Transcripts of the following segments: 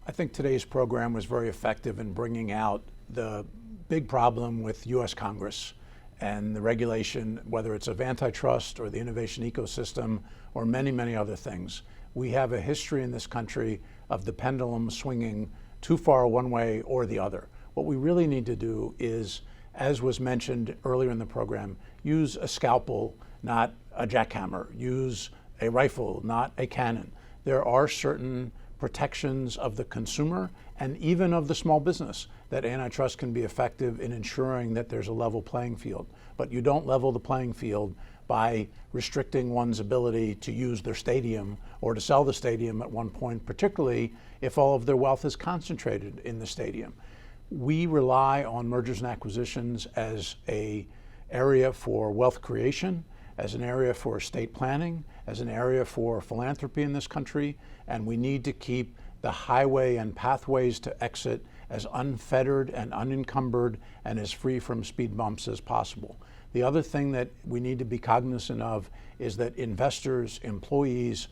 I think today's program was very effective in bringing out the big problem with U.S. Congress and the regulation, whether it's of antitrust or the innovation ecosystem or many, many other things. We have a history in this country of the pendulum swinging too far one way or the other. What we really need to do is, as was mentioned earlier in the program, use a scalpel, not a jackhammer. Use a rifle, not a cannon. There are certain protections of the consumer and even of the small business that antitrust can be effective in ensuring that there's a level playing field. But you don't level the playing field by restricting one's ability to use their stadium or to sell the stadium at one point, particularly if all of their wealth is concentrated in the stadium. We rely on mergers and acquisitions as an area for wealth creation, as an area for estate planning, as an area for philanthropy in this country, and we need to keep the highway and pathways to exit as unfettered and unencumbered and as free from speed bumps as possible. The other thing that we need to be cognizant of is that investors, employees,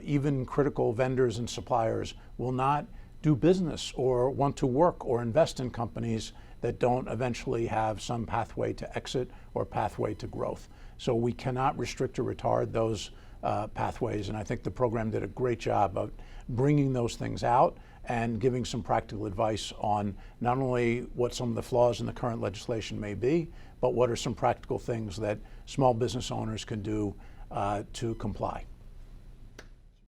even critical vendors and suppliers will not do business or want to work or invest in companies that don't eventually have some pathway to exit or pathway to growth. So we cannot restrict or retard those pathways, and I think the program did a great job of bringing those things out and giving some practical advice on not only what some of the flaws in the current legislation may be, but what are some practical things that small business owners can do to comply.